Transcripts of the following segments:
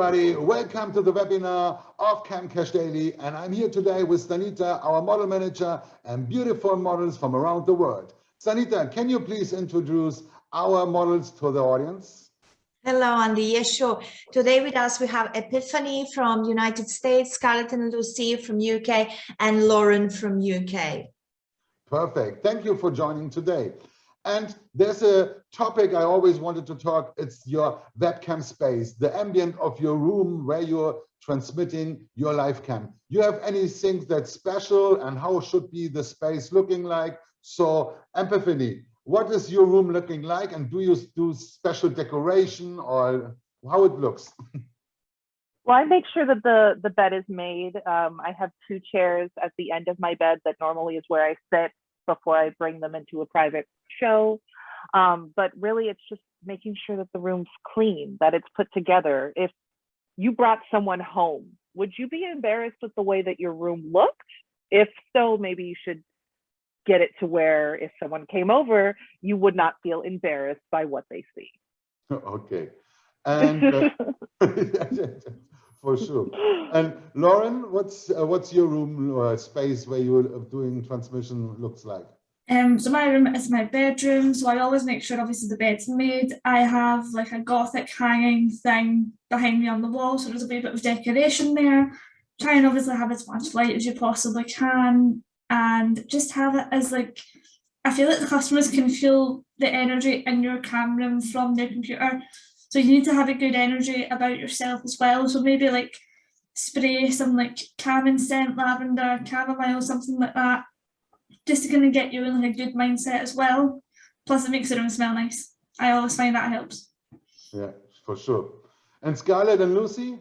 everybody, welcome to the webinar of CamCashDaily, and I'm here today with Sanita, our model manager, and beautiful models from around the world. Sanita, can you please introduce our models to the audience? Hello, Andy. Yes, sure. Today with us we have Epiphany from United States, Scarlett and Lucy from UK, and Lauren from UK. Perfect. Thank you for joining today. And there's a topic I always wanted to talk. It's your webcam space, the ambient of your room where you're transmitting your live cam. You have anything that's special, and how should be the space looking like? So Epiphany, what is your room looking like, and do you do special decoration or how it looks? Well, I make sure that the bed is made. I have two chairs at the end of my bed that normally is where I sit before I bring them into a private show. But really it's just making sure that the room's clean, that it's put together. If you brought someone home, would you be embarrassed with the way that your room looked? If so, maybe you should get it to where if someone came over, you would not feel embarrassed by what they see. Okay. And for sure. And Lauren, what's your room space where you're doing transmission looks like? So my room is my bedroom, so I always make sure obviously the bed's made. I have like a gothic hanging thing behind me on the wall, so there's a wee bit of decoration there. Try and obviously have as much light as you possibly can, and just have it as like, I feel like the customers can feel the energy in your cam room from their computer. So you need to have a good energy about yourself as well. So maybe like spray some like calming scent, lavender, chamomile, something like that, just to kind of get you in like a good mindset as well. Plus it makes the room smell nice. I always find that helps. Yeah, for sure. And Scarlett and Lucy?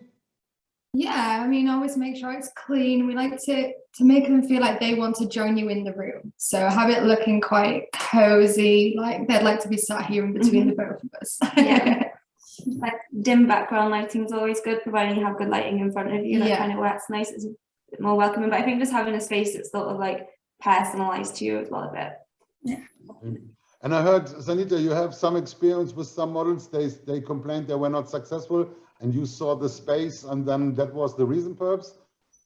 Yeah, I mean, always make sure it's clean. We like to make them feel like they want to join you in the room. So have it looking quite cozy, like they'd like to be sat here in between the both of us. Yeah. Like dim background lighting is always good, providing you have good lighting in front of you. That kind of works nice. It's a bit more welcoming. But I think just having a space that's sort of like personalized to you as well a bit. Yeah. And I heard, Sanita, you have some experience with some models. They complained they were not successful, and you saw the space, and then that was the reason, perhaps?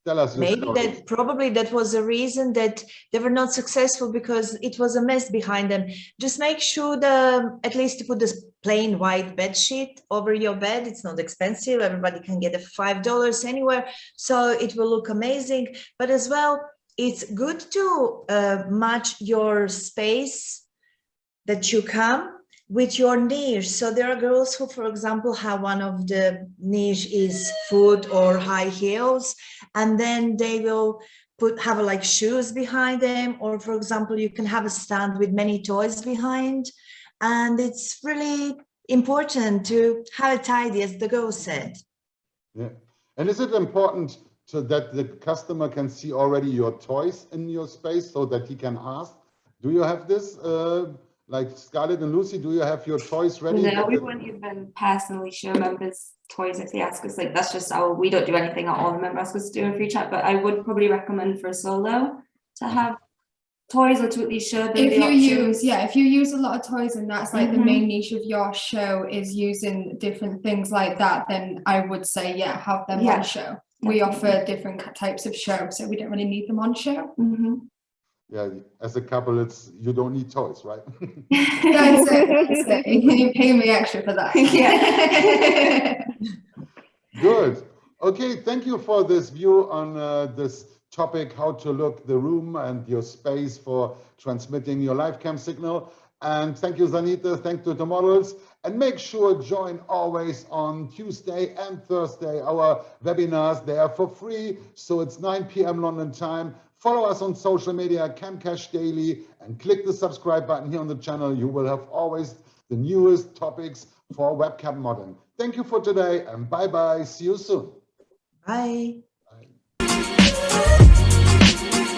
Tell us. Maybe that was the reason that they were not successful, because it was a mess behind them. Just make sure at least to put this plain white bed sheet over your bed. It's not expensive. Everybody can get it $5 anywhere, so it will look amazing. But as well, it's good to match your space that you come with your niche. So there are girls who, for example, have one of the niche is food or high heels, and then they will have like shoes behind them, or for example, you can have a stand with many toys behind. And it's really important to have it tidy, as the girl said. Yeah. And is it important that the customer can see already your toys in your space so that he can ask? Do you have this? Like Scarlett and Lucy, do you have your toys ready? No, we won't even personally show members toys if they ask us. Like that's just we don't do anything at all. Remember, ask us to do in free chat. But I would probably recommend for a solo to have toys, or to at least show them if you use a lot of toys and that's like the main niche of your show is using different things like that, then I would say have them on show. We offer different types of show, so we don't really need them on show. Yeah, as a couple, you don't need toys, right? That's it. You pay me extra for that. Yeah. Good. Okay, thank you for this view on this topic, how to look the room and your space for transmitting your live cam signal. And thank you, Sanita. Thank you to the models. And make sure join always on Tuesday and Thursday our webinars. They are for free, so it's 9 p.m. London time. Follow us on social media, CamCashDaily, and click the subscribe button here on the channel. You will have always the newest topics for webcam modeling. Thank you for today, and bye-bye. See you soon. Bye. Bye.